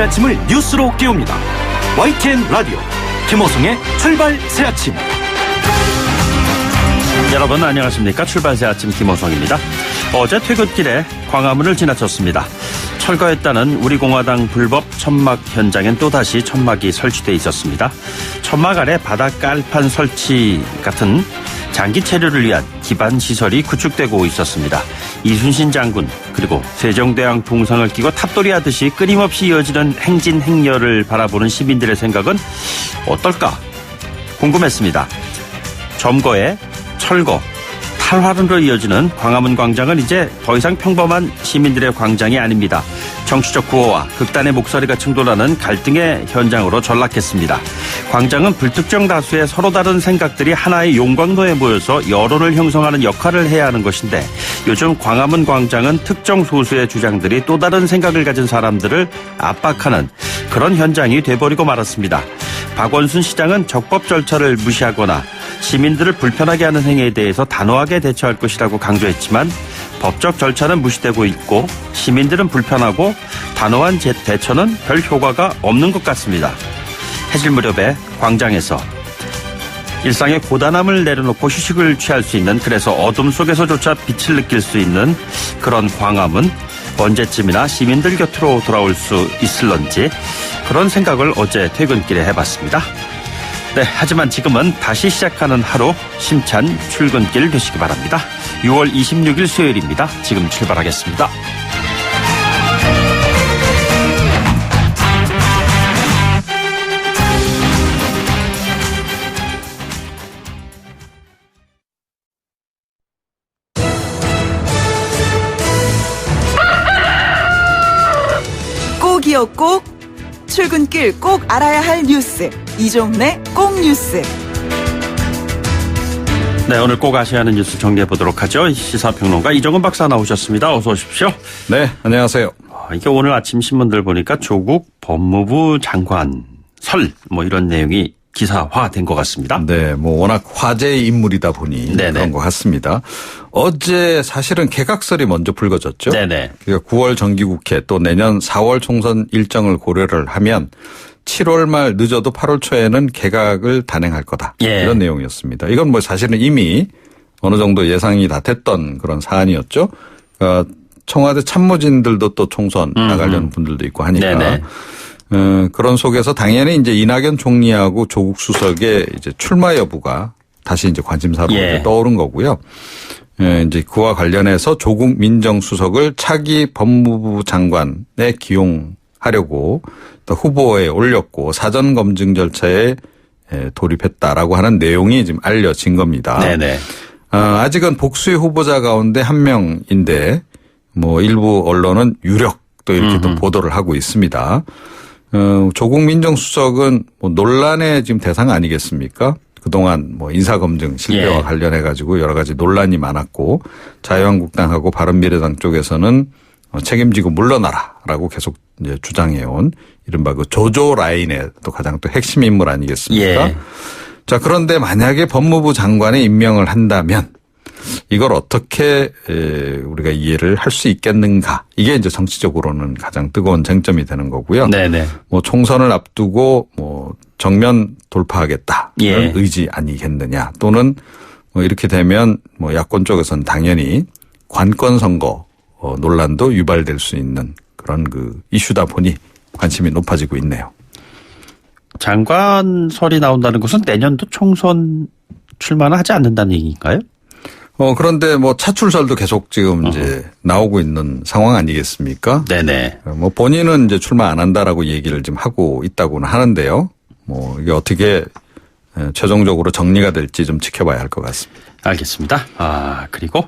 아침을 뉴스로 깨웁니다. YTN 라디오 김호성의 출발 새 아침. 여러분 안녕하십니까. 출발 새 아침 김호성입니다. 어제 퇴근길에 광화문을 지나쳤습니다. 철거했다는 우리공화당 불법 천막 현장엔 또다시 천막이 설치돼 있었습니다. 천막 아래 바닥 깔판 설치 같은 장기 체류를 위한 기반 시설이 구축되고 있었습니다. 이순신 장군 그리고 세종대왕 동상을 끼고 탑돌이하듯이 끊임없이 이어지는 행진 행렬을 바라보는 시민들의 생각은 어떨까 궁금했습니다. 점거에 철거, 탈환으로 이어지는 광화문 광장은 이제 더 이상 평범한 시민들의 광장이 아닙니다. 정치적 구호와 극단의 목소리가 충돌하는 갈등의 현장으로 전락했습니다. 광장은 불특정 다수의 서로 다른 생각들이 하나의 용광로에 모여서 여론을 형성하는 역할을 해야 하는 것인데 요즘 광화문 광장은 특정 소수의 주장들이 또 다른 생각을 가진 사람들을 압박하는 그런 현장이 돼버리고 말았습니다. 박원순 시장은 적법 절차를 무시하거나 시민들을 불편하게 하는 행위에 대해서 단호하게 대처할 것이라고 강조했지만 법적 절차는 무시되고 있고 시민들은 불편하고 단호한 대처는 별 효과가 없는 것 같습니다. 해질 무렵에 광장에서 일상의 고단함을 내려놓고 휴식을 취할 수 있는, 그래서 어둠 속에서조차 빛을 느낄 수 있는 그런 광화문, 언제쯤이나 시민들 곁으로 돌아올 수 있을런지 그런 생각을 어제 퇴근길에 해봤습니다. 네, 하지만 지금은 다시 시작하는 하루, 심찬 출근길 되시기 바랍니다. 6월 26일 수요일입니다. 지금 출발하겠습니다. 꼭이요 꼭, 출근길 꼭 알아야 할 뉴스, 이종래 꼭 뉴스. 네, 오늘 꼭 아셔야 하는 뉴스 정리해 보도록 하죠. 시사평론가 이정은 박사 나오셨습니다. 어서 오십시오. 네, 안녕하세요. 이게 오늘 아침 신문들 보니까 조국 법무부 장관 설 이런 내용이 기사화된 것 같습니다. 네, 워낙 화제의 인물이다 보니 네네. 그런 것 같습니다. 어제 사실은 개각설이 먼저 불거졌죠. 네네. 그러니까 9월 정기국회 또 내년 4월 총선 일정을 고려를 하면 7월 말 늦어도 8월 초에는 개각을 단행할 거다. 예. 이런 내용이었습니다. 이건 사실은 이미 어느 정도 예상이 다 됐던 그런 사안이었죠. 그러니까 청와대 참모진들도 또 총선 나가려는 분들도 있고 하니까. 네네. 그런 속에서 당연히 이제 이낙연 총리하고 조국 수석의 이제 출마 여부가 다시 이제 관심사로 예. 떠오른 거고요. 이제 그와 관련해서 조국 민정수석을 차기 법무부 장관에 기용하려고 또 후보에 올렸고 사전 검증 절차에 돌입했다라고 하는 내용이 지금 알려진 겁니다. 네네. 아직은 복수의 후보자 가운데 한 명인데 일부 언론은 유력 또 이렇게 또 보도를 하고 있습니다. 조국 민정수석은 논란의 지금 대상 아니겠습니까? 그동안 인사검증 실패와 예. 관련해 가지고 여러 가지 논란이 많았고 자유한국당하고 바른미래당 쪽에서는 책임지고 물러나라라고 계속 이제 주장해온 이른바 그 조조 라인의 또 가장 또 핵심 인물 아니겠습니까? 예. 자, 그런데 만약에 법무부 장관에 임명을 한다면 이걸 어떻게 우리가 이해를 할 수 있겠는가. 이게 이제 정치적으로는 가장 뜨거운 쟁점이 되는 거고요. 네네. 총선을 앞두고 정면 돌파하겠다. 예. 그런 의지 아니겠느냐. 또는 이렇게 되면 야권 쪽에서는 당연히 관권 선거 논란도 유발될 수 있는 그런 그 이슈다 보니 관심이 높아지고 있네요. 장관설이 나온다는 것은 내년도 총선 출마는 하지 않는다는 얘기인가요? 그런데 차출설도 계속 지금 이제 나오고 있는 상황 아니겠습니까? 네네. 본인은 이제 출마 안 한다라고 얘기를 지금 하고 있다고는 하는데요. 이게 어떻게 최종적으로 정리가 될지 좀 지켜봐야 할 것 같습니다. 알겠습니다. 그리고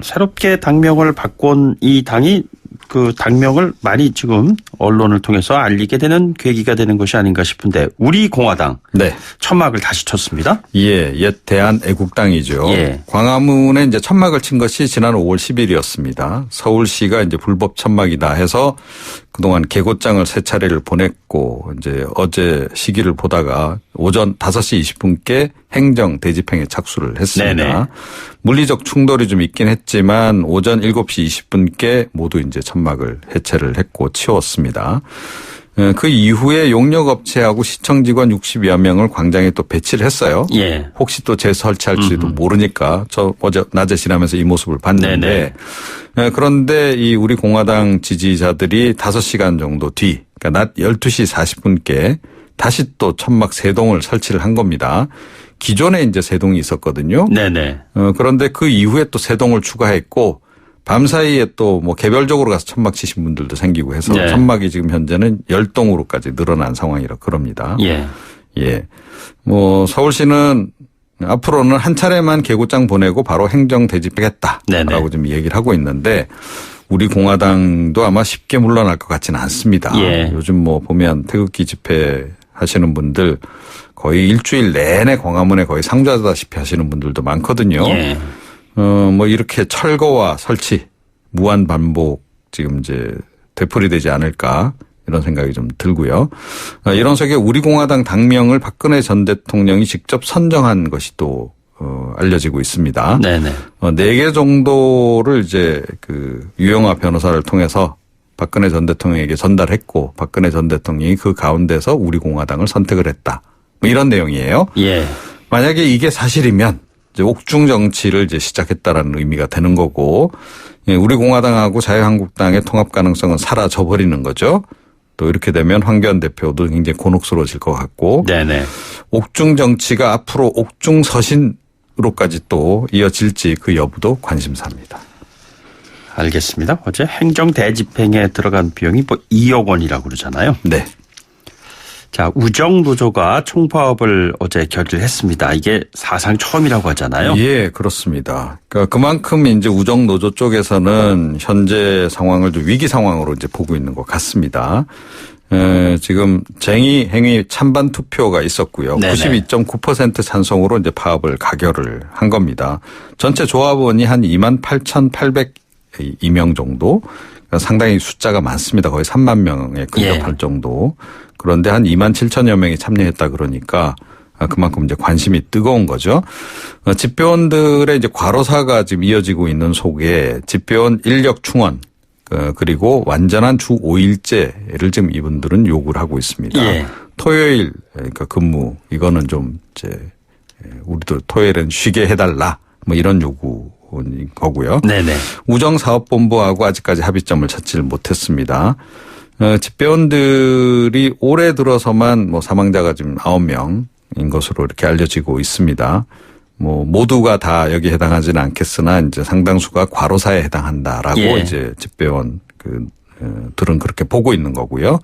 새롭게 당명을 바꾼 이 당이 그 당명을 많이 지금 언론을 통해서 알리게 되는 계기가 되는 것이 아닌가 싶은데 우리공화당 네. 천막을 다시 쳤습니다. 예, 옛 대한애국당이죠. 예. 광화문에 이제 천막을 친 것이 지난 5월 10일이었습니다. 서울시가 이제 불법 천막이다 해서 그동안 개고장을 세 차례를 보냈고 이제 어제 시기를 보다가 오전 5시 20분께 행정 대집행에 착수를 했습니다. 네네. 물리적 충돌이 좀 있긴 했지만 오전 7시 20분께 모두 이제 이제 천막을 해체를 했고 치웠습니다. 그 이후에 용역업체하고 시청 직원 60여 명을 광장에 또 배치를 했어요. 예. 혹시 또 재설치할지도 모르니까 저 어제 낮에 지나면서 이 모습을 봤는데 그런데 이 우리 공화당 지지자들이 5시간 정도 뒤 그러니까 낮 12시 40분께 다시 또 천막 3동을 설치를 한 겁니다. 기존에 이제 3동이 있었거든요. 네네. 그런데 그 이후에 또 3동을 추가했고 밤사이에 또 뭐 개별적으로 가서 천막 치신 분들도 생기고 해서 네. 천막이 지금 현재는 10동으로까지 늘어난 상황이라 그럽니다. 예. 예. 뭐 서울시는 앞으로는 한 차례만 개고장 보내고 바로 행정 대집하겠다라고 네네. 좀 얘기를 하고 있는데 우리 공화당도 아마 쉽게 물러날 것 같지는 않습니다. 예. 요즘 뭐 보면 태극기 집회 하시는 분들 거의 일주일 내내 광화문에 거의 상주하다시피 하시는 분들도 많거든요. 예. 뭐 이렇게 철거와 설치 무한 반복 지금 이제 되풀이되지 않을까 이런 생각이 좀 들고요. 이런 속에 우리 공화당 당명을 박근혜 전 대통령이 직접 선정한 것이 또 알려지고 있습니다. 네네. 4개 정도를 이제 그 유영하 변호사를 통해서 박근혜 전 대통령에게 전달했고 박근혜 전 대통령이 그 가운데서 우리 공화당을 선택을 했다. 뭐 이런 내용이에요. 예. 만약에 이게 사실이면 이제 옥중 정치를 이제 시작했다라는 의미가 되는 거고 우리 공화당하고 자유한국당의 통합 가능성은 사라져 버리는 거죠. 또 이렇게 되면 황교안 대표도 굉장히 곤혹스러워질 것 같고 네네. 옥중 정치가 앞으로 옥중 서신으로까지 또 이어질지 그 여부도 관심사입니다. 알겠습니다. 어제 행정 대집행에 들어간 비용이 뭐 2억 원이라고 그러잖아요. 네. 자, 우정노조가 총파업을 어제 결의를 했습니다. 이게 사상 처음이라고 하잖아요. 예, 그렇습니다. 그러니까 그만큼 이제 우정노조 쪽에서는 현재 상황을 좀 위기 상황으로 이제 보고 있는 것 같습니다. 지금 쟁의 행위 찬반 투표가 있었고요. 네네. 92.9% 찬성으로 이제 파업을 가결을 한 겁니다. 전체 조합원이 한 28,802명 정도. 그러니까 상당히 숫자가 많습니다. 거의 3만 명에 근접할 정도. 그런데 한 2만 7천여 명이 참여했다 그러니까 그만큼 이제 관심이 뜨거운 거죠. 집배원들의 이제 과로사가 지금 이어지고 있는 속에 집배원 인력 충원 그리고 완전한 주 5일제를 지금 이분들은 요구를 하고 있습니다. 예. 토요일 그러니까 근무 이거는 좀 이제 우리도 토요일은 쉬게 해달라 뭐 이런 요구인 거고요. 네네. 우정사업본부하고 아직까지 합의점을 찾지를 못했습니다. 집배원들이 올해 들어서만 뭐 사망자가 지금 9명인 것으로 이렇게 알려지고 있습니다. 뭐 모두가 다 여기에 해당하지는 않겠으나 이제 상당수가 과로사에 해당한다라고 예. 이제 집배원 들은 그렇게 보고 있는 거고요.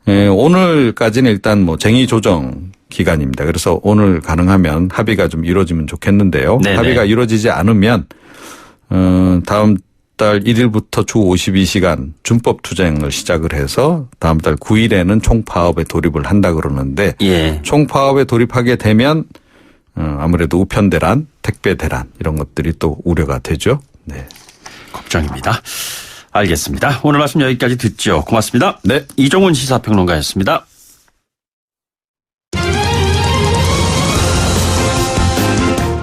오늘까지는 일단 뭐 쟁의 조정 기간입니다. 그래서 오늘 가능하면 합의가 좀 이루어지면 좋겠는데요. 네네. 합의가 이루어지지 않으면 다음 달 1일부터 주 52시간 준법 투쟁을 시작을 해서 다음 달 9일에는 총파업에 돌입을 한다 그러는데 예. 총파업에 돌입하게 되면 아무래도 우편 대란, 택배 대란 이런 것들이 또 우려가 되죠. 네. 걱정입니다. 알겠습니다. 오늘 말씀 여기까지 듣죠. 고맙습니다. 네. 이종훈 시사평론가였습니다.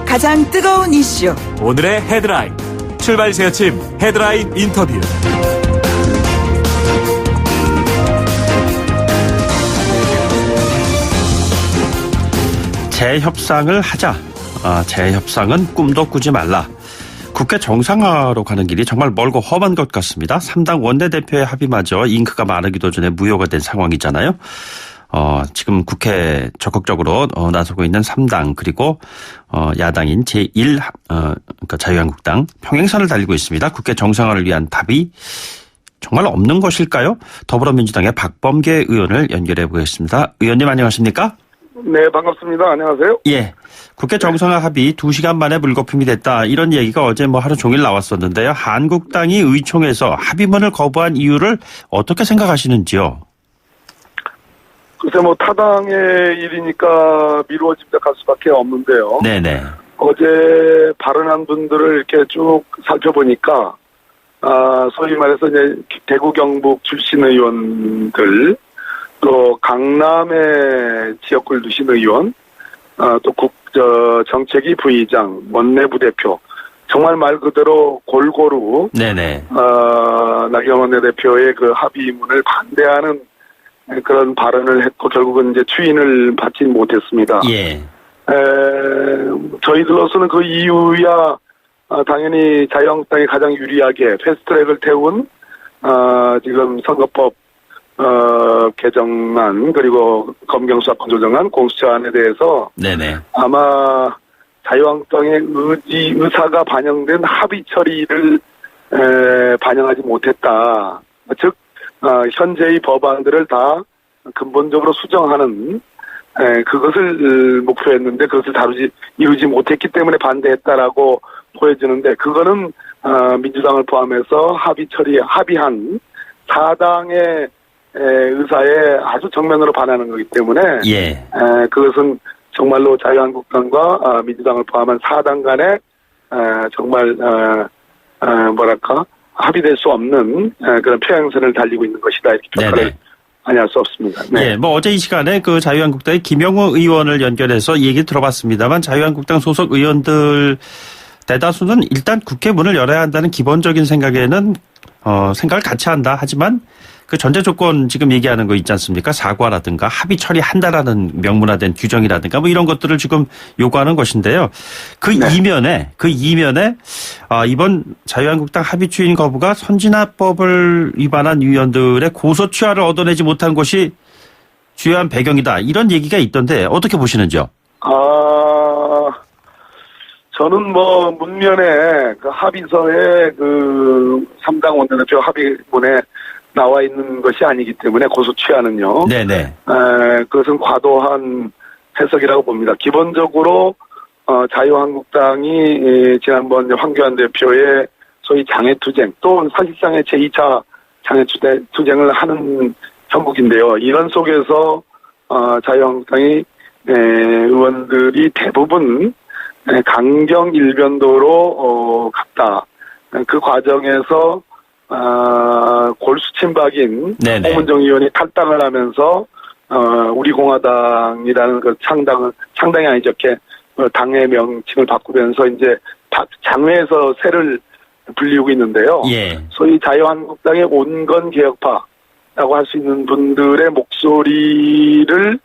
가장 뜨거운 이슈 오늘의 헤드라인 출발 새 아침 헤드라인 인터뷰. 재협상을 하자. 재협상은 꿈도 꾸지 말라. 국회 정상화로 가는 길이 정말 멀고 험한 것 같습니다. 3당 원내대표의 합의마저 잉크가 마르기도 전에 무효가 된 상황이잖아요. 지금 국회 적극적으로 나서고 있는 3당 그리고 야당인 제1 그러니까 자유한국당 평행선을 달리고 있습니다. 국회 정상화를 위한 답이 정말 없는 것일까요? 더불어민주당의 박범계 의원을 연결해 보겠습니다. 의원님 안녕하십니까? 네, 반갑습니다. 안녕하세요. 예. 국회 정상화 합의 2시간 만에 불거품이 됐다. 이런 얘기가 어제 뭐 하루 종일 나왔었는데요. 한국당이 의총에서 합의문을 거부한 이유를 어떻게 생각하시는지요? 글쎄 뭐 타당의 일이니까 미루어집니다 갈 수밖에 없는데요. 네네. 어제 발언한 분들을 이렇게 쭉 살펴보니까 소위 말해서 이제 대구 경북 출신 의원들 또 강남의 지역구를 두신 의원 또 정책위 부의장 원내부 대표 정말 말 그대로 골고루 네네. 나경원 원내대표의 그 합의문을 반대하는 그런 발언을 했고 결국은 이제 추인을 받지 못했습니다. 예. 저희들로서는 그 이유야 당연히 자유한국당이 가장 유리하게 패스트트랙을 태운 지금 선거법 개정안 그리고 검경수사권 조정안 공수처안에 대해서 네네. 아마 자유한국당의 의사가 반영된 합의 처리를 반영하지 못했다. 즉 현재의 법안들을 다 근본적으로 수정하는 그것을 목표했는데 그것을 이루지 못했기 때문에 반대했다라고 보여지는데 그거는 민주당을 포함해서 합의한 4당의 의사에 아주 정면으로 반하는 거기 때문에 예. 그것은 정말로 자유한국당과 민주당을 포함한 4당 간에 정말 뭐랄까 합의될 수 없는 그런 평행선을 달리고 있는 것이다 이렇게 평가를 많이 할 수 없습니다. 네. 예, 뭐 어제 이 시간에 그 자유한국당의 김영우 의원을 연결해서 얘기 들어봤습니다만 자유한국당 소속 의원들 대다수는 일단 국회 문을 열어야 한다는 기본적인 생각에는 생각을 같이 한다. 하지만 그 전제 조건 지금 얘기하는 거 있지 않습니까? 사과라든가 합의 처리한다라는 명문화된 규정이라든가 뭐 이런 것들을 지금 요구하는 것인데요. 그 이면에 이번 자유한국당 합의 추인 거부가 선진화법을 위반한 의원들의 고소 취하를 얻어내지 못한 것이 주요한 배경이다. 이런 얘기가 있던데 어떻게 보시는지요? 저는 뭐 문면에 그 합의서에 그 3당 원내대표 합의문에 나와 있는 것이 아니기 때문에 고소 취하는요. 네네. 그것은 과도한 해석이라고 봅니다. 기본적으로 자유한국당이 지난번 황교안 대표의 소위 장애투쟁 또 사실상의 제2차 장애투쟁을 하는 형국인데요. 이런 속에서 자유한국당이 의원들이 대부분 강경 일변도로 갔다. 그 과정에서 골수 친박인 홍문정 의원이 탈당을 하면서 우리 공화당이라는 그 창당이 아니죠. 당의 명칭을 바꾸면서 이제 장외에서 새를 불리우고 있는데요. 예. 소위 자유한국당의 온건 개혁파라고 할 수 있는 분들의 목소리를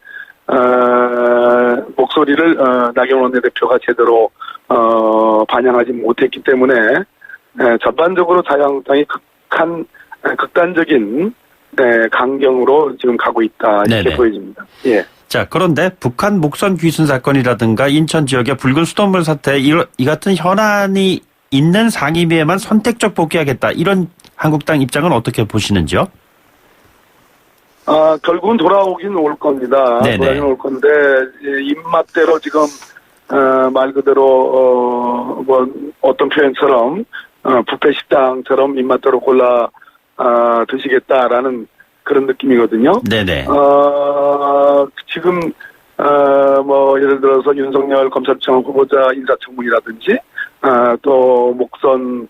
나경원 원내대표가 제대로 반영하지 못했기 때문에 전반적으로 자유한국당이 극단적인 강경으로 지금 가고 있다 이렇게 네네. 보여집니다. 예. 자, 그런데 북한 목선 귀순 사건이라든가 인천 지역의 붉은 수돗물 사태 이 같은 현안이 있는 상임위에만 선택적 복귀하겠다 이런 한국당 입장은 어떻게 보시는지요? 결국은 돌아오긴 올 겁니다. 네네. 돌아오긴 올 건데 입맛대로 지금 말 그대로 뭐 어떤 표현처럼 뷔페 식당처럼 입맛대로 골라 드시겠다라는 그런 느낌이거든요. 네네. 지금 뭐 예를 들어서 윤석열 검찰청 후보자 인사청문이라든지 또 목선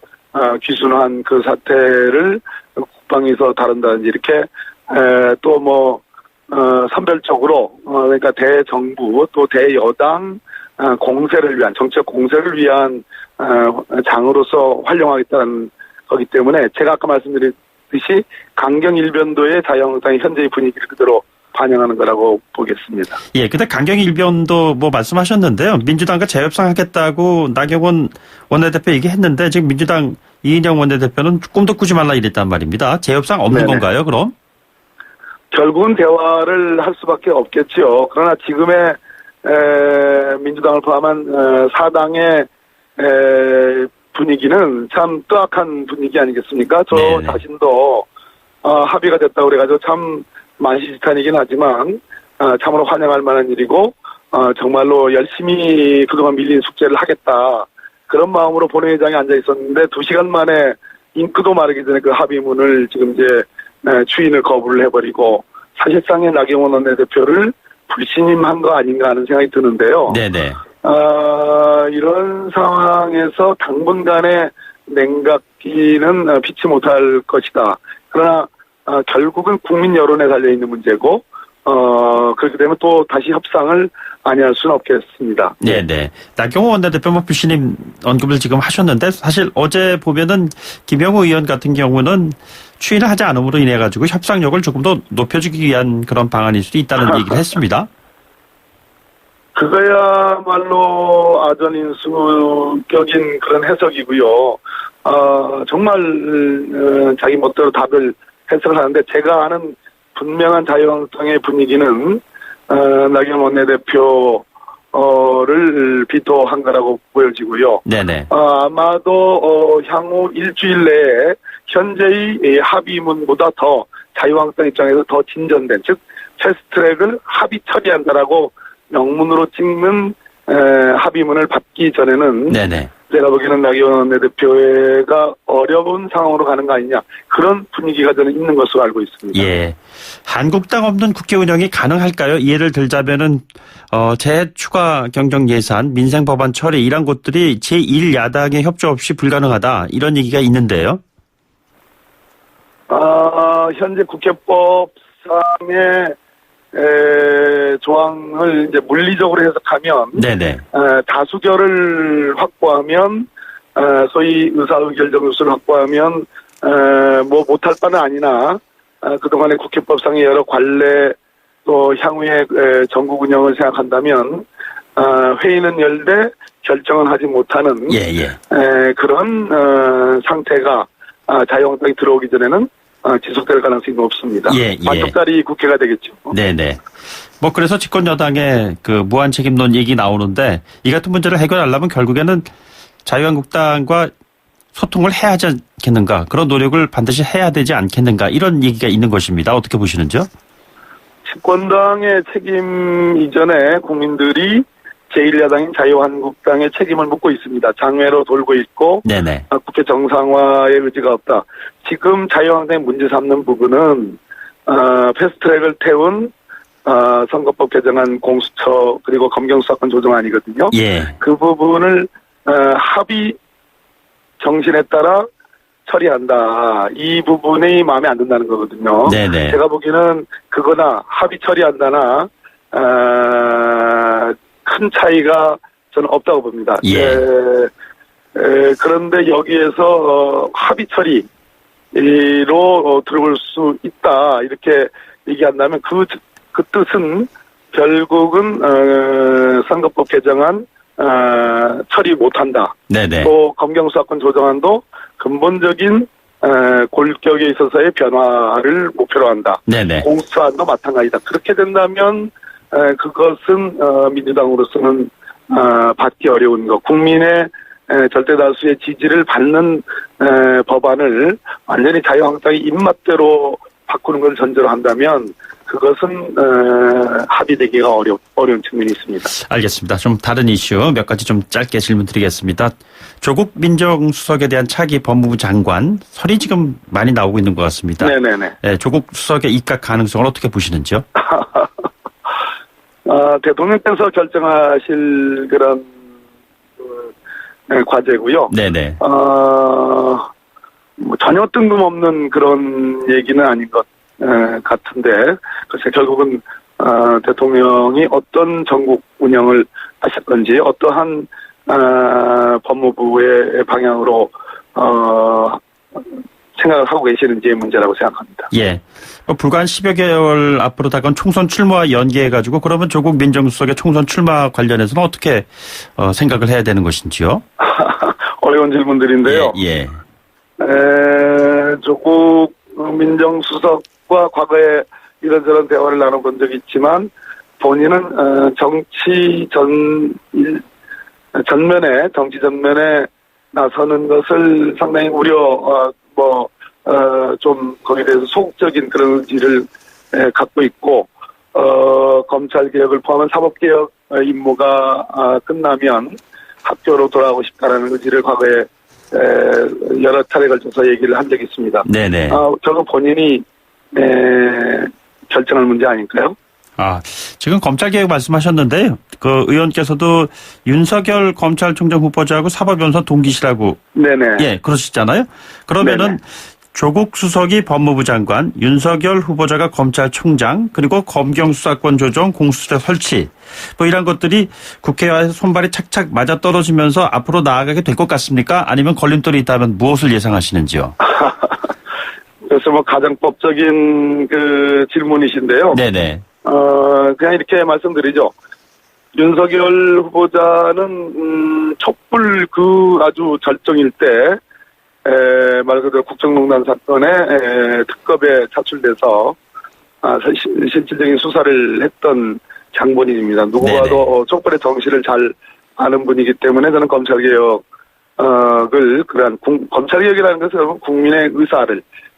귀순한 그 사태를 국방에서 다룬다든지 이렇게 또 뭐 선별적으로 그러니까 대정부 또 대여당 공세를 위한 정책 공세를 위한 장으로서 활용하겠다는 거기 때문에 제가 아까 말씀드렸듯이 강경 일변도의 자유한국당의 현재의 분위기를 그대로 반영하는 거라고 보겠습니다. 예, 근데 강경 일변도 뭐 말씀하셨는데요. 민주당과 재협상하겠다고 나경원 원내대표 얘기했는데 지금 민주당 이인영 원내대표는 꿈도 꾸지 말라 이랬단 말입니다. 재협상 없는 네네. 건가요, 그럼? 결국은 대화를 할 수밖에 없겠죠. 그러나 지금의 민주당을 포함한 4당의 분위기는 참 뜨악한 분위기 아니겠습니까? 저 네네. 자신도 합의가 됐다고 그래가지고 참 만시지탄이긴 하지만 참으로 환영할 만한 일이고 정말로 열심히 그동안 밀린 숙제를 하겠다. 그런 마음으로 본회의장에 앉아 있었는데 2시간 만에 잉크도 마르기 전에 그 합의문을 지금 이제 추인을 거부를 해버리고 사실상의 나경원 원내대표를 불신임한 거 아닌가 하는 생각이 드는데요. 네네. 이런 상황에서 당분간의 냉각기는 피치 못할 것이다. 그러나 결국은 국민 여론에 달려있는 문제고 그렇게 되면 또 다시 협상을 아니할 수는 없겠습니다. 네네. 나경원 원내대표 표시님 언급을 지금 하셨는데 사실 어제 보면은 김영우 의원 같은 경우는 추인을 하지 않음으로 인해 가지고 협상력을 조금 더 높여주기 위한 그런 방안일 수도 있다는 얘기를 했습니다. 그거야말로 아전인수격인 그런 해석이고요. 정말 자기 멋대로 답을 해석을 하는데 제가 아는 분명한 자유한국당의 분위기는 나경원 원내대표를 비토한 거라고 보여지고요. 네네. 아마도 향후 일주일 내에 현재의 합의문보다 더 자유한국당 입장에서 더 진전된, 즉 패스트트랙을 합의 처리한다라고 명문으로 찍는 합의문을 받기 전에는 네네. 제가 보기에는 나경원 원내대표가 어려운 상황으로 가는 거 아니냐, 그런 분위기가 저는 있는 것으로 알고 있습니다. 예. 한국당 없는 국회 운영이 가능할까요? 예를 들자면은 재추가 경정 예산, 민생 법안 처리 이런 것들이 제1야당의 협조 없이 불가능하다 이런 얘기가 있는데요. 현재 국회법상의 조항을 이제 물리적으로 해석하면, 네네. 다수결을 확보하면, 소위 의사의결 정수를 확보하면, 뭐 못할 바는 아니나, 그동안의 국회법상의 여러 관례 또 향후의 전국 운영을 생각한다면, 회의는 열되 결정은 하지 못하는 그런 상태가 자유한국당이 들어오기 전에는 지속될 가능성이 높습니다. 만족자리 국회가 되겠죠. 네네. 뭐 그래서 집권 여당의 그 무한 책임론 얘기 나오는데 이 같은 문제를 해결하려면 결국에는 자유한국당과 소통을 해야 하지 않겠는가, 그런 노력을 반드시 해야 되지 않겠는가, 이런 얘기가 있는 것입니다. 어떻게 보시는지요? 집권당의 책임 이전에 국민들이 제1야당인 자유한국당의 책임을 묻고 있습니다. 장외로 돌고 있고, 네네. 국회 정상화의 의지가 없다. 지금 자유한국당이 문제 삼는 부분은 패스트트랙을 태운 선거법 개정안 공수처 그리고 검경수사권 조정안이거든요. 예. 그 부분을 합의 정신에 따라 처리한다. 이 부분이 마음에 안 든다는 거거든요. 네네. 제가 보기에는 그거나 합의 처리한다나 큰 차이가 저는 없다고 봅니다. 그런데 여기에서 합의 처리로 들어올 수 있다 이렇게 얘기한다면 그 뜻은 결국은 선거법 개정안 처리 못한다. 네네. 또 검경수사권 조정안도 근본적인 골격에 있어서의 변화를 목표로 한다. 네네. 공수처안도 마찬가지다. 그렇게 된다면 그것은 민주당으로서는 받기 어려운 것. 국민의 절대 다수의 지지를 받는 법안을 완전히 자유한국당이 입맛대로 바꾸는 걸 전제로 한다면 그것은 합의되기가 어려운 측면이 있습니다. 알겠습니다. 좀 다른 이슈 몇 가지 좀 짧게 질문 드리겠습니다. 조국 민정수석에 대한 차기 법무부 장관 설이 지금 많이 나오고 있는 것 같습니다. 네네네. 네, 조국 수석의 입각 가능성을 어떻게 보시는지요? 대통령께서 결정하실 그런 과제고요. 네네. 뭐 전혀 뜬금없는 그런 얘기는 아닌 것 같은데, 글쎄 결국은 대통령이 어떤 전국 운영을 하실 건지, 어떠한 법무부의 방향으로 생각을 하고 계시는지의 문제라고 생각합니다. 예. 불과 한 10여 개월 앞으로 다가온 총선 출마와 연계해가지고 그러면 조국 민정수석의 총선 출마 관련해서는 어떻게 생각을 해야 되는 것인지요? 어려운 질문들인데요. 예. 조국 민정수석과 과거에 이런저런 대화를 나눠본 적이 있지만 본인은 정치 전면에 나서는 것을 상당히 좀 거기에 대해서 소극적인 그런 의지를 갖고 있고, 검찰 개혁을 포함한 사법개혁 임무가 끝나면 학교로 돌아가고 싶다라는 의지를 과거에 여러 차례 걸쳐서 얘기를 한 적이 있습니다. 네네. 저거 본인이 결정할 문제 아닐까요? 지금 검찰개혁 말씀하셨는데요. 그 의원께서도 윤석열 검찰총장 후보자하고 사법연수원 동기시라고. 네네. 예, 그러시잖아요. 그러면은 조국 수석이 법무부 장관, 윤석열 후보자가 검찰총장, 그리고 검경 수사권 조정, 공수처 설치, 뭐 이런 것들이 국회와의 손발이 착착 맞아 떨어지면서 앞으로 나아가게 될 것 같습니까? 아니면 걸림돌이 있다면 무엇을 예상하시는지요? 그래서 뭐 가장 법적인 그 질문이신데요. 네네. 그냥 이렇게 말씀드리죠. 윤석열 후보자는 촛불 그 아주 절정일 때, 말 그대로 국정농단 사건에 특검에 차출돼서 실질적인 수사를 했던 장본인입니다. 누구와도 촛불의 정신을 잘 아는 분이기 때문에 저는 검찰개혁을 그러한 검찰개혁이라는 것은 국민의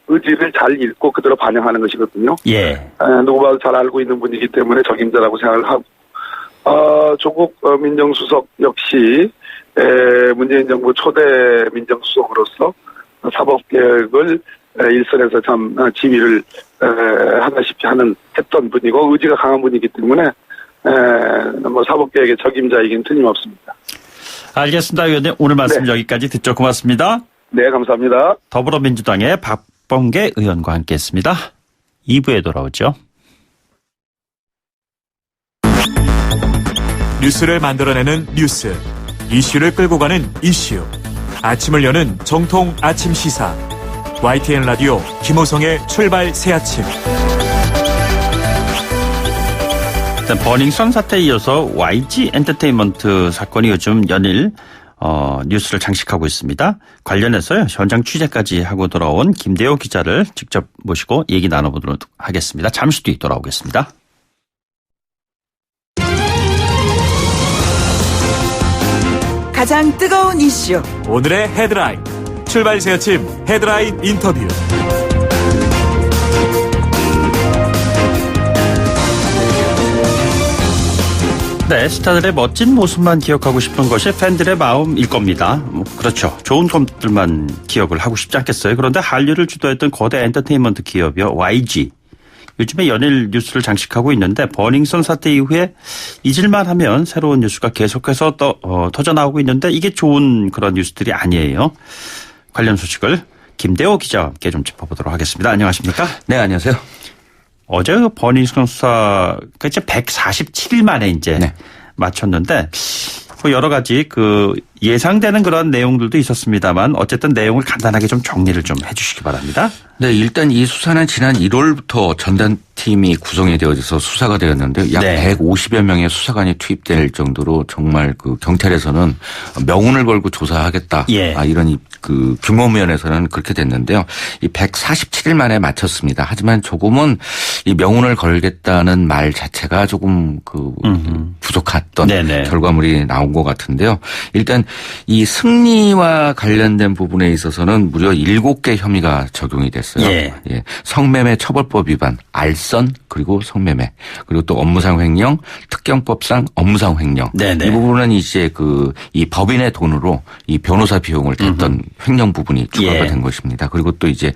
의지를 잘 읽고 그대로 반영하는 것이거든요. 예. 누구와도 잘 알고 있는 분이기 때문에 적임자라고 생각을 하고, 조국 민정수석 역시 문재인 정부 초대 민정수석으로서 사법개혁을 일선에서 참 지휘를 하다시피 했던 분이고 의지가 강한 분이기 때문에 뭐 사법개혁의 적임자이긴 틀림없습니다. 알겠습니다. 의원님, 오늘 말씀 여기까지 듣죠. 고맙습니다. 네, 감사합니다. 더불어민주당의 박범계 의원과 함께했습니다. 2부에 돌아오죠. 뉴스를 만들어내는 뉴스, 이슈를 끌고 가는 이슈. 아침을 여는 정통 아침 시사. YTN 라디오 김호성의 출발 새아침. 버닝썬 사태에 이어서 YG 엔터테인먼트 사건이 요즘 연일 뉴스를 장식하고 있습니다. 관련해서요, 현장 취재까지 하고 돌아온 김대호 기자를 직접 모시고 얘기 나눠보도록 하겠습니다. 잠시 뒤에 돌아오겠습니다. 가장 뜨거운 이슈. 오늘의 헤드라인. 출발 새아침 헤드라인 인터뷰. 네, 스타들의 멋진 모습만 기억하고 싶은 것이 팬들의 마음일 겁니다. 그렇죠. 좋은 것들만 기억을 하고 싶지 않겠어요. 그런데 한류를 주도했던 거대 엔터테인먼트 기업이요, YG. 요즘에 연일 뉴스를 장식하고 있는데 버닝썬 사태 이후에 잊을만 하면 새로운 뉴스가 계속해서 터져나오고 있는데 이게 좋은 그런 뉴스들이 아니에요. 관련 소식을 김대호 기자와 함께 좀 짚어보도록 하겠습니다. 안녕하십니까? 네, 안녕하세요. 어제 그 버닝썬 수사가 이제 147일 만에 이제 마쳤는데 뭐 여러 가지 그 예상되는 그런 내용들도 있었습니다만 어쨌든 내용을 간단하게 좀 정리를 좀 해 주시기 바랍니다. 네, 일단 이 수사는 지난 1월부터 전담팀이 구성이 되어져서 수사가 되었는데 약 150여 명의 수사관이 투입될 정도로 정말 그 경찰에서는 명운을 걸고 조사하겠다. 이런 그 규모 면에서는 그렇게 됐는데요. 이 147일 만에 마쳤습니다. 하지만 조금은 이 명운을 걸겠다는 말 자체가 조금 그 부족했던 결과물이 나온 것 같은데요. 일단 이 승리와 관련된 부분에 있어서는 무려 7개 혐의가 적용이 됐어요. 성매매 처벌법 위반, 알선, 그리고 성매매, 그리고 또 업무상 횡령, 특경법상 업무상 횡령. 이 부분은 이제 이 법인의 돈으로 이 변호사 비용을 댔던 횡령 부분이 추가가 된 것입니다. 그리고 또 이제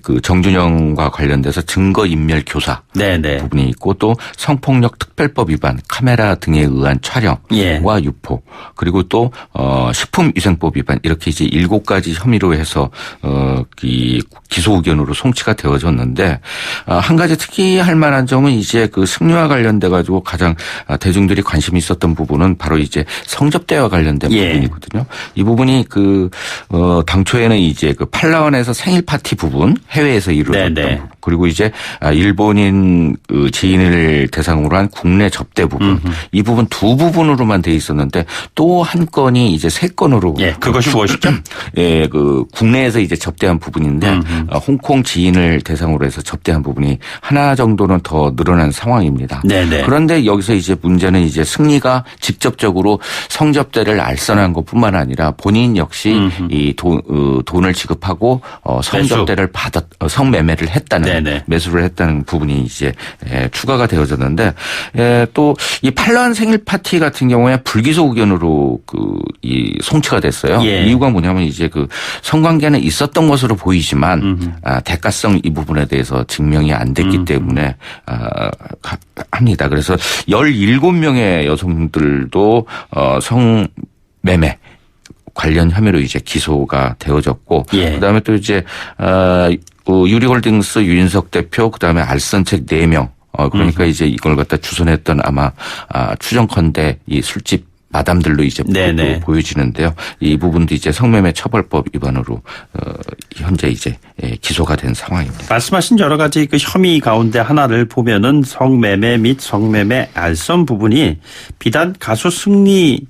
그 정준영과 관련돼서 증거인멸 교사 부분이 있고 또 성폭력 특별법 위반, 카메라 등에 의한 촬영과 유포, 그리고 또 식품위생법 위반, 이렇게 이제 7가지 혐의로 해서 이 기소 의견으로 송치가 되어졌는데 한 가지 특이할 만한 점은 이제 그 승리와 관련돼 가지고 가장 대중들이 관심이 있었던 부분은 바로 이제 성접대와 관련된 부분이거든요. 이 부분이 당초에는 이제 그 팔라완에서 생일 파티 부분, 해외에서 이루어졌던 부분, 그리고 이제 일본인 지인을 대상으로 한 국내 접대 부분, 이 부분 두 부분으로만 돼 있었는데 또 한 건이 이제 세 건으로 그것이 무엇이죠? 그 국내에서 이제 접대한 부분인데 홍콩 지인을 대상으로 해서 접대한 부분이 하나 정도는 더 늘어난 상황입니다. 그런데 여기서 이제 문제는 이제 승리가 직접적으로 성접대를 알선한 것뿐만 아니라 본인 역시 이 돈을 지급하고 성접대를 성매매를 했다는 매수를 했다는 부분이 이제 추가가 되어졌는데 또 이 팔라완 생일 파티 같은 경우에 불기소 의견으로 이 송치가 됐어요. 이유가 뭐냐면 이제 그 성관계는 있었던 것으로 보이지만 대가성 이 부분에 대해서 증명이 안 됐기 때문에 합니다. 그래서 17명의 여성들도 성매매 관련 혐의로 이제 기소가 되어졌고 예. 그다음에 또 이제 유리홀딩스 유인석 대표 그다음에 알선책 4명 그러니까 이제 이걸 갖다 주선했던 아마 추정컨대 이 술집 마담들로 이제 보여지는데요. 이 부분도 이제 성매매 처벌법 위반으로 현재 이제 기소가 된 상황입니다. 말씀하신 여러 가지 그 혐의 가운데 하나를 보면은 성매매 및 성매매 알선 부분이 비단 가수 승리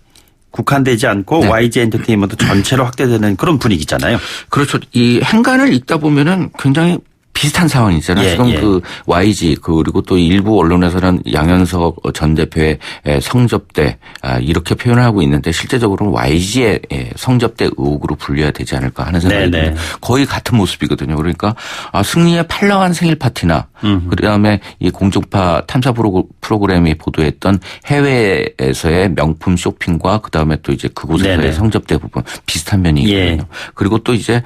국한되지 않고 네. YG 엔터테인먼트 전체로 확대되는 그런 분위기잖아요. 그렇죠. 이 행간을 읽다 보면은 굉장히 비슷한 상황이잖아요. 지금 그 YG 그리고 또 일부 언론에서는 양현석 전 대표의 성접대 이렇게 표현을 하고 있는데 실제적으로는 YG의 성접대 의혹으로 분류해야 되지 않을까 하는 생각이 듭니다. 거의 같은 모습이거든요. 그러니까 승리의 팔랑한 생일 파티나 그다음에 이 공중파 탐사 프로그램이 보도했던 해외에서의 명품 쇼핑과 그다음에 또 이제 그곳에서의 성접대 부분 비슷한 면이 있거든요. 그리고 또 이제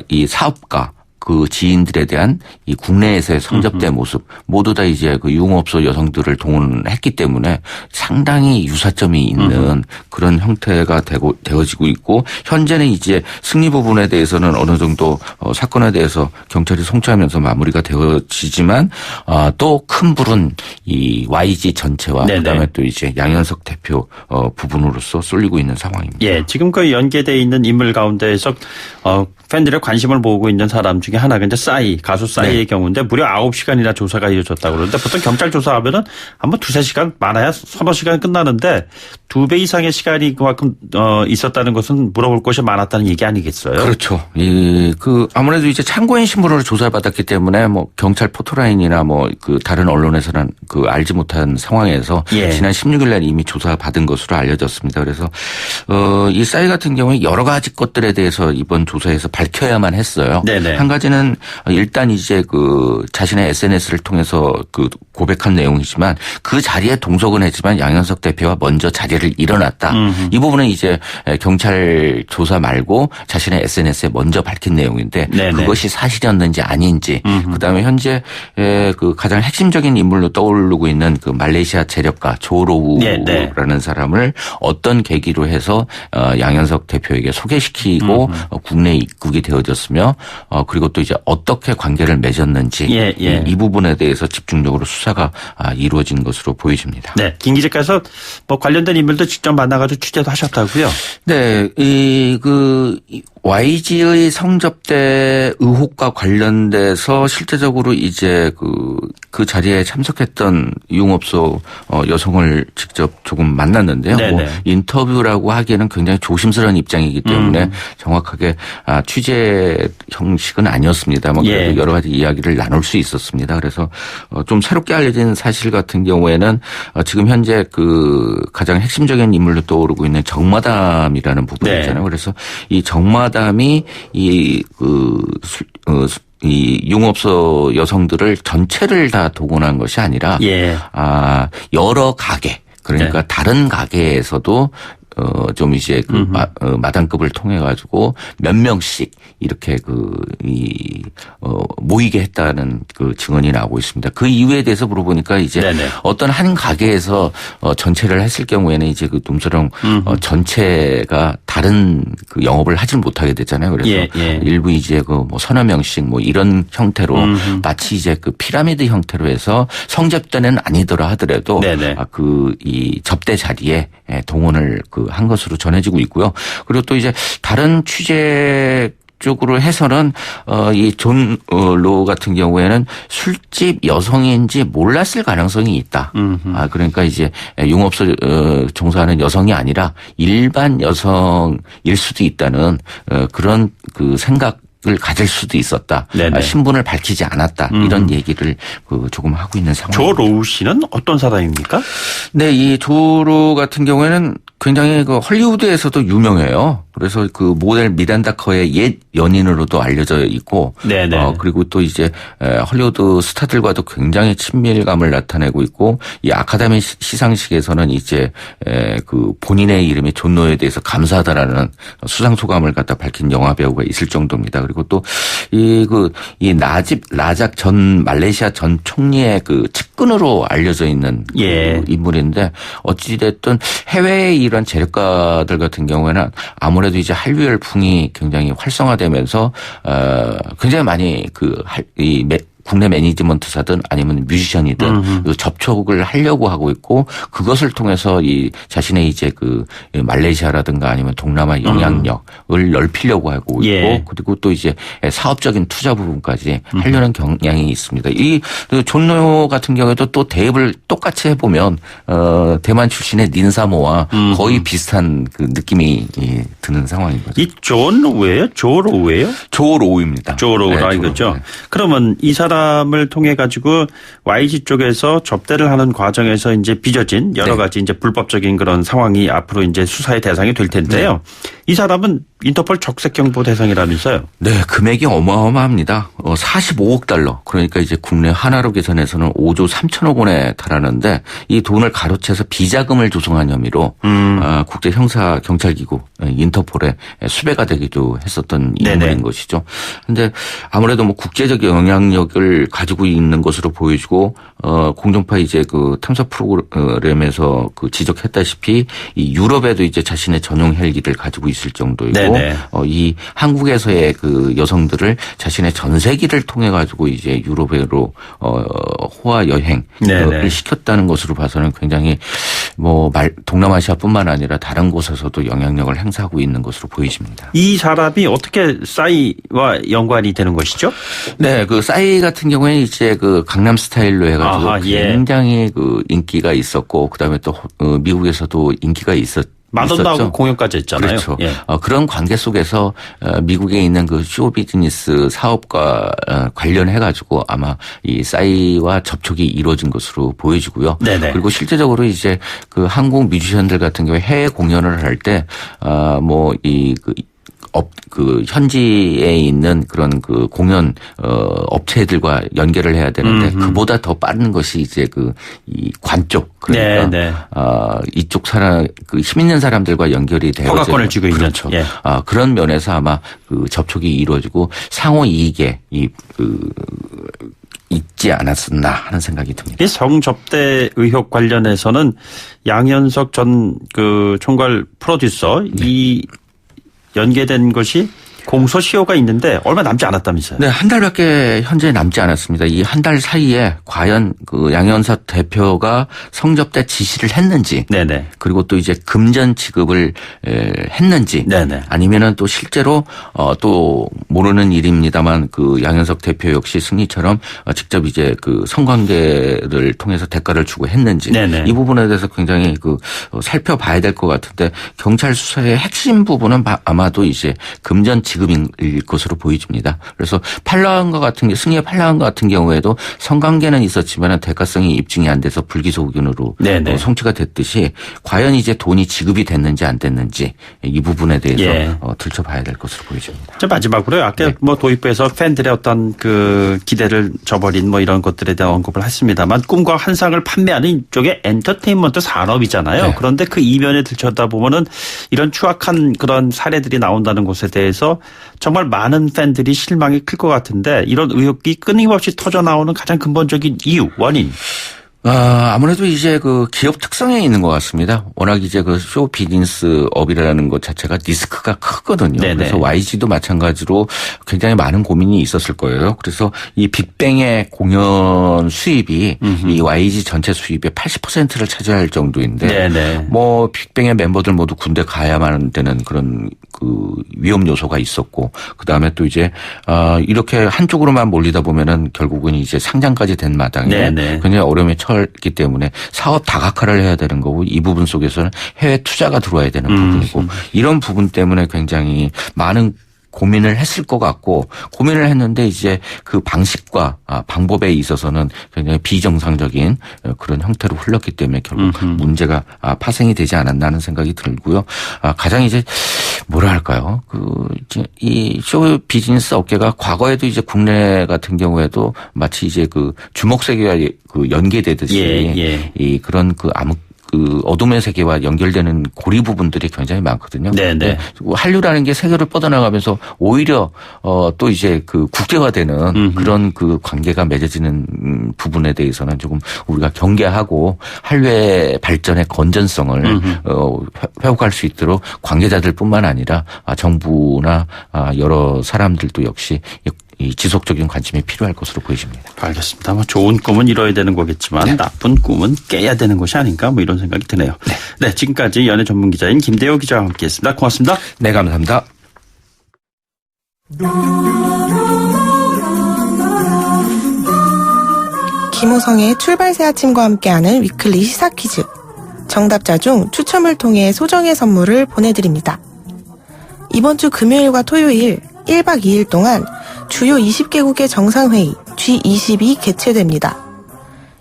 이 사업가 그 지인들에 대한 이 국내에서의 성접대 모습 모두 다 이제 그 유흥업소 여성들을 동원했기 때문에 상당히 유사점이 있는 그런 형태가 되어지고 있고 현재는 이제 승리 부분에 대해서는 어느 정도 사건에 대해서 경찰이 송치하면서 마무리가 되어지지만 또 큰 불은 이 YG 전체와 그다음에 또 이제 양현석 대표 부분으로서 쏠리고 있는 상황입니다. 예, 지금 그 연계되어 있는 인물 가운데에서 팬들의 관심을 모으고 있는 사람 중에 하나가 이제 가수 싸이의 경우인데 무려 9시간이나 조사가 이어졌다고 그러는데 보통 경찰 조사하면은 한번 2-3시간 많아야 서너 시간 끝나는데 2배 이상의 시간이 그만큼 있었다는 것은 물어볼 것이 많았다는 얘기 아니겠어요? 그렇죠. 아무래도 이제 참고인 신분으로 조사를 받았기 때문에 뭐 경찰 포토라인이나 뭐 그 다른 언론에서는 그 알지 못한 상황에서 지난 16일 날 이미 조사받은 것으로 알려졌습니다. 그래서 이 싸이 같은 경우에 여러 가지 것들에 대해서 이번 조사에서 밝혀야만 했어요. 한 가지는 일단 이제 그 자신의 SNS를 통해서 그 고백한 내용이지만 그 자리에 동석은 했지만 양현석 대표가 먼저 자리를 일어났다. 이 부분은 이제 경찰 조사 말고 자신의 SNS에 먼저 밝힌 내용인데 그것이 사실이었는지 아닌지 그다음에 현재 그 가장 핵심적인 인물로 떠오르고 있는 그 말레이시아 재력가 조로우라는 사람을 어떤 계기로 해서 양현석 대표에게 소개시키고 국내 입국이 되어졌으며 그리고 또 이제 어떻게 관계를 맺었는지 이 부분에 대해서 집중적으로 수사가 이루어진 것으로 보여집니다. 네, 김 기자께서 뭐 관련된 인물도 직접 만나가지고 취재도 하셨다고요? 네, YG의 성접대 의혹과 관련돼서 실제적으로 이제 그 자리에 참석했던 유흥업소 여성을 직접 조금 만났는데요. 뭐 인터뷰라고 하기에는 굉장히 조심스러운 입장이기 때문에 정확하게 취재 형식은 아니었습니다만 그래도 여러 가지 이야기를 나눌 수 있었습니다. 그래서 좀 새롭게 알려진 사실 같은 경우에는 지금 현재 그 가장 핵심적인 인물로 떠오르고 있는 정마담이라는 부분이 있잖아요. 그래서 이 정마담이 이 유흥업소 여성들을 전체를 다 동원한 것이 아니라 여러 가게 그러니까 다른 가게에서도 좀 이제 마담급을 통해 가지고 몇 명씩 이렇게 모이게 했다는 그 증언이 나오고 있습니다. 그 이유에 대해서 물어보니까 이제 어떤 한 가게에서 전체를 했을 경우에는 이제 그 룸사롱 전체가 다른 그 영업을 하지 못하게 되잖아요. 그래서 일부 이제 그 뭐 서너 명씩 뭐 이런 형태로 마치 이제 그 피라미드 형태로 해서 성접대는 아니더라 하더라도 이 접대 자리에 동원을 한 것으로 전해지고 있고요. 그리고 또 이제 다른 취재 쪽으로 해서는 이 존 로 같은 경우에는 술집 여성인지 몰랐을 가능성이 있다. 그러니까 이제 유흥업소 종사하는 여성이 아니라 일반 여성일 수도 있다는 그런 그 생각 을 가질 수도 있었다. 신분을 밝히지 않았다. 이런 얘기를 조금 하고 있는 상황입니다. 조로우 씨는 어떤 사람입니까? 네, 이 조로 같은 경우에는 굉장히 그 헐리우드에서도 유명해요. 그래서 그 모델 미란다 커의 옛 연인으로도 알려져 있고, 그리고 또 이제 헐리우드 스타들과도 굉장히 친밀감을 나타내고 있고, 이 아카데미 시상식에서는 이제 그 본인의 이름이 존노에 대해서 감사하다라는 수상 소감을 갖다 밝힌 영화 배우가 있을 정도입니다. 그리고 또 이 나집 라작 전 말레이시아 전 총리의 그 측근으로 알려져 있는 그 인물인데 어찌됐든 해외에 이런 재력가들 같은 경우에는 아무래도 이제 한류 열풍이 굉장히 활성화되면서 굉장히 많이 국내 매니지먼트사든 아니면 뮤지션이든 그 접촉을 하려고 하고 있고 그것을 통해서 이 자신의 이제 그 말레이시아라든가 아니면 동남아 영향력을 넓히려고 하고 있고 예. 그리고 또 이제 사업적인 투자 부분까지 하려는 경향이 있습니다. 이 존노 같은 경우에도 또 대입을 똑같이 해보면 대만 출신의 닌사모와 거의 비슷한 그 느낌이 드는 상황인 거죠. 이 존 로우예요? 조 로우예요? 조 로우입니다. 조 로우라 네, 이거죠. 네. 그러면 이 사람을 통해 가지고 YG 쪽에서 접대를 하는 과정에서 이제 빚어진 여러 네. 가지 이제 불법적인 그런 상황이 앞으로 이제 수사의 대상이 될 텐데요. 이 사람은 인터폴 적색 경보 대상이라면서요? 네, 금액이 어마어마합니다. 45억 달러. 그러니까 이제 국내 하나로 계산해서는 5조 3천억 원에 달하는데 이 돈을 가로채서 비자금을 조성한 혐의로 국제 형사 경찰 기구 인터폴에 수배가 되기도 했었던 인물인 네네. 것이죠. 근데 아무래도 뭐 국제적 영향력을 가지고 있는 것으로 보여지고 공정파 이제 그 탐사 프로그램에서 그 지적했다시피 이 유럽에도 이제 자신의 전용 헬기를 가지고 있을 정도이고 네네. 이 한국에서의 그 여성들을 자신의 전세기를 통해 가지고 이제 유럽으로 호화 여행을 네네. 시켰다는 것으로 봐서는 굉장히 동남아시아뿐만 아니라 다른 곳에서도 영향력을 행사하고 있는 것으로 보여집니다. 이 사람이 어떻게 싸이와 연관이 되는 것이죠? 네, 그 싸이 같은 경우에 이제 그 강남 스타일로 해가지고 아하, 예. 굉장히 그 인기가 있었고 그다음에 또 미국에서도 인기가 있었죠. 마돈나하고 공연까지 했잖아요. 그렇죠. 예. 그런 관계 속에서 미국에 있는 그 쇼 비즈니스 사업과 관련해 가지고 아마 이 싸이와 접촉이 이루어진 것으로 보여지고요. 네네. 그리고 실제적으로 이제 그 한국 뮤지션들 같은 경우에 해외 공연을 할 때 그 현지에 있는 그런 그 공연 업체들과 연결을 해야 되는데 그보다 더 빠른 것이 이제 이 관 쪽 그러니까 네. 이쪽 그 힘 있는 사람들과 연결이 되어 허가권을 쥐고 있는. 그렇죠. 예. 그런 면에서 아마 그 접촉이 이루어지고 상호 이익에 있지 않았었나 하는 생각이 듭니다. 이 성접대 의혹 관련해서는 양현석 전 그 총괄 프로듀서 이 연계된 것이 공소시효가 있는데 얼마 남지 않았다면서요? 네, 한 달밖에 현재 남지 않았습니다. 이 한 달 사이에 과연 그 양현석 대표가 성접대 지시를 했는지, 네네. 그리고 또 이제 금전 지급을 했는지, 네네. 아니면은 또 실제로 또 모르는 일입니다만 그 양현석 대표 역시 승리처럼 직접 이제 그 성관계를 통해서 대가를 주고 했는지, 네네. 이 부분에 대해서 굉장히 살펴봐야 될 것 같은데 경찰 수사의 핵심 부분은 아마도 이제 금전 지급일 것으로 보여집니다. 그래서 승리의 팔라완과 같은 경우에도 성관계는 있었지만 대가성이 입증이 안 돼서 불기소견으로 송치가 됐듯이 과연 이제 돈이 지급이 됐는지 안 됐는지 이 부분에 대해서 들춰봐야 될 것으로 보여집니다. 마지막으로요. 아까 도입부에서 팬들의 어떤 그 기대를 저버린 이런 것들에 대한 언급을 했습니다만 꿈과 환상을 판매하는 쪽에 엔터테인먼트 산업이잖아요. 네. 그런데 그 이면에 들여다보면은 이런 추악한 그런 사례들이 나온다는 것에 대해서 정말 많은 팬들이 실망이 클 것 같은데 이런 의혹이 끊임없이 터져 나오는 가장 근본적인 이유, 원인. 아무래도 이제 그 기업 특성에 있는 것 같습니다. 워낙 이제 그 쇼 비즈니스 업이라는 것 자체가 리스크가 크거든요. 네네. 그래서 YG도 마찬가지로 굉장히 많은 고민이 있었을 거예요. 그래서 이 빅뱅의 공연 수입이 이 YG 전체 수입의 80%를 차지할 정도인데 네네. 빅뱅의 멤버들 모두 군대 가야만 되는 그런 그 위험 요소가 있었고 그다음에 또 이제 이렇게 한쪽으로만 몰리다 보면은 결국은 이제 상장까지 된 마당에 네네. 굉장히 어려움에 처했기 때문에 사업 다각화를 해야 되는 거고 이 부분 속에서는 해외 투자가 들어와야 되는 부분이고 이런 부분 때문에 굉장히 많은 고민을 했을 것 같고 고민을 했는데 이제 그 방식과 방법에 있어서는 굉장히 비정상적인 그런 형태로 흘렀기 때문에 결국 문제가 파생이 되지 않았나 하는 생각이 들고요. 가장 이제 뭐라 할까요? 이 쇼 비즈니스 업계가 과거에도 이제 국내 같은 경우에도 마치 이제 그 주먹세계와 그 연계되듯이 이 그런 그 어둠의 세계와 연결되는 고리 부분들이 굉장히 많거든요. 네네. 한류라는 게 세계를 뻗어나가면서 오히려 또 이제 그 국제화되는 그런 그 관계가 맺어지는 부분에 대해서는 조금 우리가 경계하고 한류의 발전의 건전성을 회복할 수 있도록 관계자들뿐만 아니라 정부나 여러 사람들도 역시 이 지속적인 관심이 필요할 것으로 보여집니다. 알겠습니다. 뭐 좋은 꿈은 이뤄야 되는 거겠지만 나쁜 꿈은 깨야 되는 것이 아닌가 뭐 이런 생각이 드네요. 네, 지금까지 연예 전문 기자인 김대호 기자와 함께했습니다. 고맙습니다. 네, 감사합니다. 김호성의 출발새 아침과 함께하는 위클리 시사 퀴즈. 정답자 중 추첨을 통해 소정의 선물을 보내드립니다. 이번 주 금요일과 토요일 1박 2일 동안 주요 20개국의 정상회의 G20이 개최됩니다.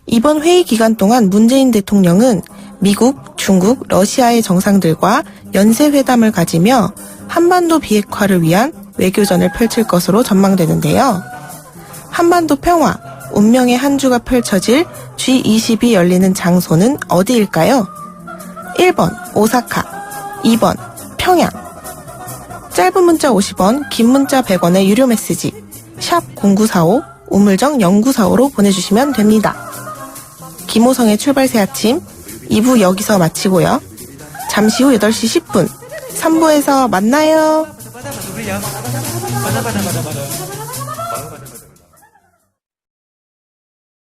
이번 회의 기간 동안 문재인 대통령은 미국, 중국, 러시아의 정상들과 연쇄회담을 가지며 한반도 비핵화를 위한 외교전을 펼칠 것으로 전망되는데요. 한반도 평화, 운명의 한 주가 펼쳐질 G20이 열리는 장소는 어디일까요? 1번 오사카, 2번 평양. 짧은 문자 50원, 긴 문자 100원의 유료 메시지 샵 0945 우물정 0945로 보내주시면 됩니다. 김호성의 출발새 아침 2부 여기서 마치고요. 잠시 후 8시 10분 3부에서 만나요.